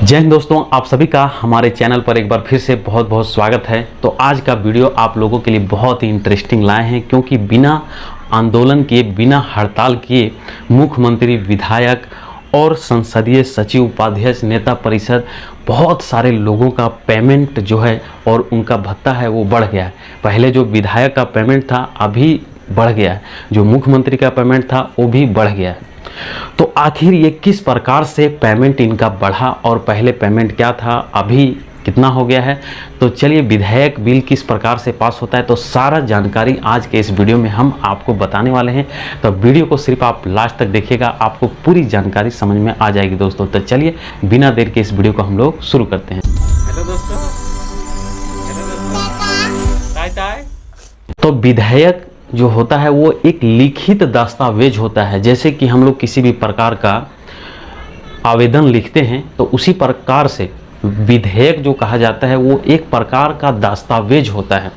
जय हिंद दोस्तों, आप सभी का हमारे चैनल पर एक बार फिर से बहुत बहुत स्वागत है। तो आज का वीडियो आप लोगों के लिए बहुत ही इंटरेस्टिंग लाए हैं, क्योंकि बिना आंदोलन किए, बिना हड़ताल किए मुख्यमंत्री, विधायक और संसदीय सचिव, उपाध्यक्ष, नेता परिषद, बहुत सारे लोगों का पेमेंट जो है और उनका भत्ता है वो बढ़ गया है। पहले जो विधायक का पेमेंट था अभी बढ़ गया है, जो मुख्यमंत्री का पेमेंट था वो भी बढ़ गया है। तो आखिर ये किस प्रकार से पेमेंट इनका बढ़ा और पहले पेमेंट क्या था, अभी कितना हो गया है। तो चलिए, विधेयक बिल किस प्रकार से पास होता है, तो सारा जानकारी आज के इस वीडियो में हम आपको बताने वाले हैं। तो वीडियो को सिर्फ आप लास्ट तक देखिएगा, आपको पूरी जानकारी समझ में आ जाएगी दोस्तों। तो चलिए बिना देर के इस वीडियो को हम लोग शुरू करते हैं। हेलो दोस्तों, तो विधेयक जो होता है वो एक लिखित दस्तावेज होता है। जैसे कि हम लोग किसी भी प्रकार का आवेदन लिखते हैं तो उसी प्रकार से विधेयक जो कहा जाता है वो एक प्रकार का दस्तावेज होता है।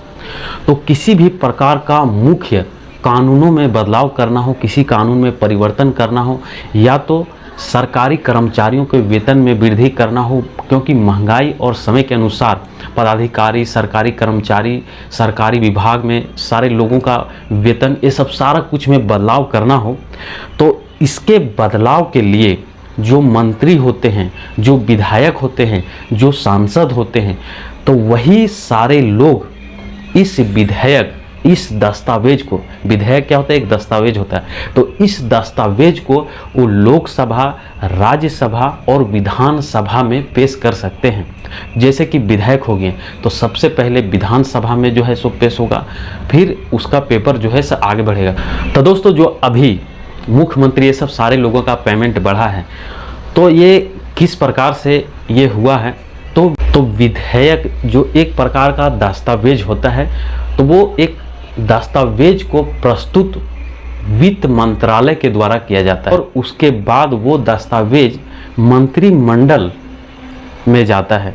तो किसी भी प्रकार का मुख्य कानूनों में बदलाव करना हो, किसी कानून में परिवर्तन करना हो, या तो सरकारी कर्मचारियों के वेतन में वृद्धि करना हो, क्योंकि महंगाई और समय के अनुसार पदाधिकारी, सरकारी कर्मचारी, सरकारी विभाग में सारे लोगों का वेतन, ये सब सारा कुछ में बदलाव करना हो, तो इसके बदलाव के लिए जो मंत्री होते हैं, जो विधायक होते हैं, जो सांसद होते हैं, तो वही सारे लोग इस विधेयक, इस दस्तावेज को, विधेयक क्या होता है, एक दस्तावेज होता है, तो इस दस्तावेज को वो लोकसभा, राज्यसभा और विधानसभा में पेश कर सकते हैं। जैसे कि विधेयक हो गए तो सबसे पहले विधानसभा में जो है सो पेश होगा, फिर उसका पेपर जो है सो आगे बढ़ेगा। तो दोस्तों, जो अभी मुख्यमंत्री ये सब सारे लोगों का पेमेंट बढ़ा है, तो ये किस प्रकार से ये हुआ है। तो विधेयक जो एक प्रकार का दस्तावेज होता है, तो वो एक दस्तावेज को प्रस्तुत वित्त मंत्रालय के द्वारा किया जाता है और उसके बाद वो दस्तावेज मंत्रिमंडल में जाता है,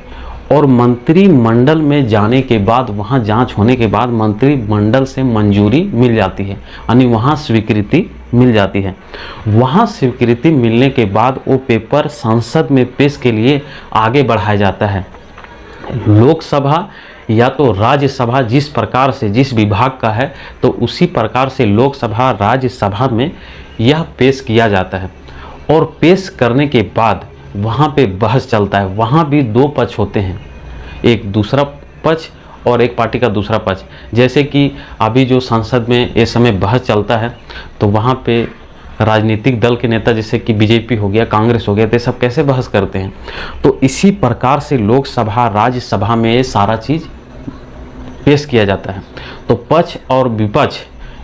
और मंत्रिमंडल में जाने के बाद, वहाँ जांच होने के बाद मंत्रिमंडल से मंजूरी मिल जाती है, यानी वहाँ स्वीकृति मिल जाती है। वहाँ स्वीकृति मिलने के बाद वो पेपर संसद में पेश के लिए आगे बढ़ाया जाता है। लोकसभा या तो राज्यसभा, जिस प्रकार से जिस विभाग का है, तो उसी प्रकार से लोकसभा, राज्यसभा में यह पेश किया जाता है। और पेश करने के बाद वहाँ पे बहस चलता है। वहाँ भी दो पक्ष होते हैं, एक दूसरा पक्ष और एक पार्टी का दूसरा पक्ष। जैसे कि अभी जो संसद में इस समय बहस चलता है, तो वहाँ पे राजनीतिक दल के नेता, जैसे कि बीजेपी हो गया, कांग्रेस हो गया, तो सब कैसे बहस करते हैं। तो इसी प्रकार से लोकसभा, राज्यसभा में ये सारा चीज़ पेश किया जाता है। तो पक्ष और विपक्ष,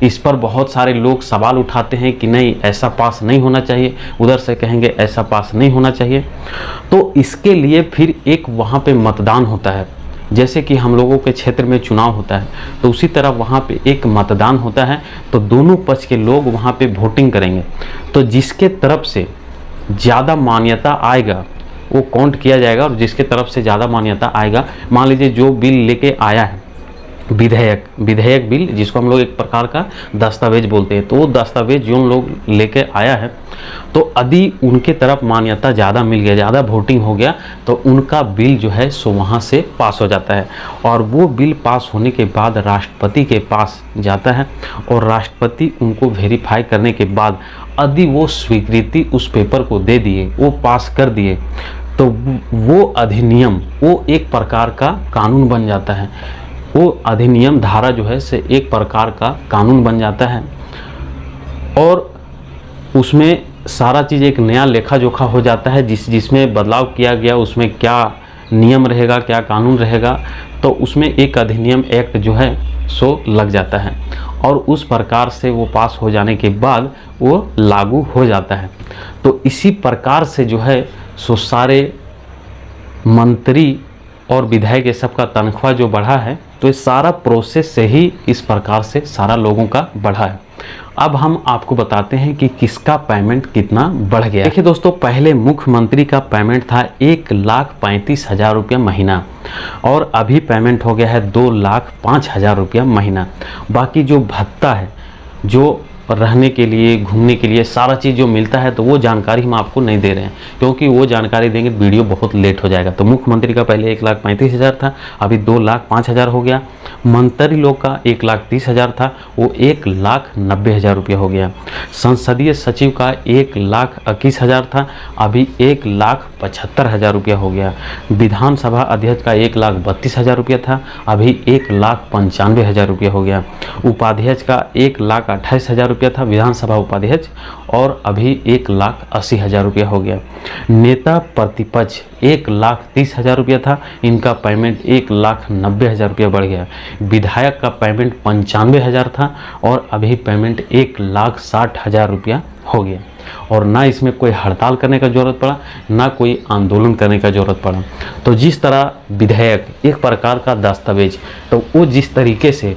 इस पर बहुत सारे लोग सवाल उठाते हैं कि नहीं, ऐसा पास नहीं होना चाहिए, उधर से कहेंगे ऐसा पास नहीं होना चाहिए। तो इसके लिए फिर एक वहाँ पे मतदान होता है। जैसे कि हम लोगों के क्षेत्र में चुनाव होता है, तो उसी तरह वहाँ पे एक मतदान होता है। तो दोनों पक्ष के लोग वहाँ पे वोटिंग करेंगे, तो जिसके तरफ से ज़्यादा मान्यता आएगा वो काउंट किया जाएगा, और जिसके तरफ से ज़्यादा मान्यता आएगा, मान लीजिए जो बिल लेके आया है विधेयक बिल, जिसको हम लोग एक प्रकार का दस्तावेज बोलते हैं, तो वो दस्तावेज जो हम लोग लेके आया है, तो यदि उनके तरफ मान्यता ज़्यादा मिल गया, ज़्यादा वोटिंग हो गया, तो उनका बिल जो है सो वहाँ से पास हो जाता है। और वो बिल पास होने के बाद राष्ट्रपति के पास जाता है, और राष्ट्रपति उनको वेरीफाई करने के बाद यदि वो स्वीकृति उस पेपर को दे दिए, वो पास कर दिए, तो वो अधिनियम, वो एक प्रकार का कानून बन जाता है। वो अधिनियम धारा जो है से एक प्रकार का कानून बन जाता है, और उसमें सारा चीज़ एक नया लेखा जोखा हो जाता है। जिसमें बदलाव किया गया, उसमें क्या नियम रहेगा, क्या कानून रहेगा, तो उसमें एक अधिनियम, एक्ट जो है सो लग जाता है, और उस प्रकार से वो पास हो जाने के बाद वो लागू हो जाता है। तो इसी प्रकार से जो है सो सारे मंत्री और विधायक ये सब का तनख्वाह जो बढ़ा है, तो ये सारा प्रोसेस से ही इस प्रकार से सारा लोगों का बढ़ा है। अब हम आपको बताते हैं कि किसका पेमेंट कितना बढ़ गया। देखिए दोस्तों, पहले मुख्यमंत्री का पेमेंट था 1,35,000 रुपया महीना, और अभी पेमेंट हो गया है 2,05,000 रुपया महीना। बाकी जो भत्ता है, जो रहने के लिए, घूमने के लिए सारा चीज़ जो मिलता है, तो वो जानकारी हम आपको नहीं दे रहे हैं, क्योंकि वो जानकारी देंगे तो वीडियो बहुत लेट हो जाएगा। तो मुख्यमंत्री का पहले 1,35,000 था, अभी 2,05,000 हो गया। मंत्री लोग का 1,30,000 था, वो 1,90,000 रुपया हो गया। संसदीय सचिव का 1,21,000 था, अभी 1,75,000 रुपया हो गया। विधानसभा अध्यक्ष का 1,32,000 रुपया था, अभी 1,95,000 रुपया हो गया। उपाध्यक्ष का 1,28,000 रुपया था, विधानसभा उपाध्यक्ष, और अभी 1,80,000 रुपया हो गया। नेता प्रतिपक्ष 1,30,000 रुपया था, इनका पेमेंट 1,90,000 रुपया बढ़ गया। विधायक का पेमेंट 95,000 था, और अभी पेमेंट 1,60,000 रुपया हो गया। और ना इसमें कोई हड़ताल करने का ज़रूरत पड़ा, ना कोई आंदोलन करने का ज़रूरत पड़ा। तो जिस तरह विधेयक एक प्रकार का दस्तावेज, तो वो जिस तरीके से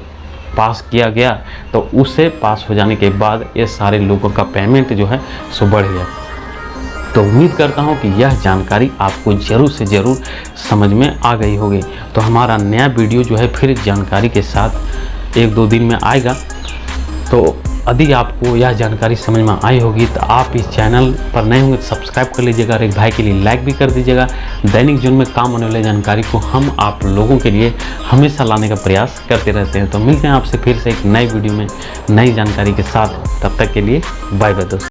पास किया गया, तो उससे पास हो जाने के बाद ये सारे लोगों का पेमेंट जो है सो बढ़ गया। तो उम्मीद करता हूँ कि यह जानकारी आपको ज़रूर से ज़रूर समझ में आ गई होगी। तो हमारा नया वीडियो जो है फिर जानकारी के साथ 1-2 दिन में आएगा। तो यदि आपको यह जानकारी समझ में आई होगी तो आप इस चैनल पर नए होंगे तो सब्सक्राइब कर लीजिएगा, और एक भाई के लिए लाइक भी कर दीजिएगा। दैनिक जीवन में काम होने वाली जानकारी को हम आप लोगों के लिए हमेशा लाने का प्रयास करते रहते हैं। तो मिलते हैं आपसे फिर से एक नई वीडियो में नई जानकारी के साथ। तब तक के लिए बाय बाय दोस्तों।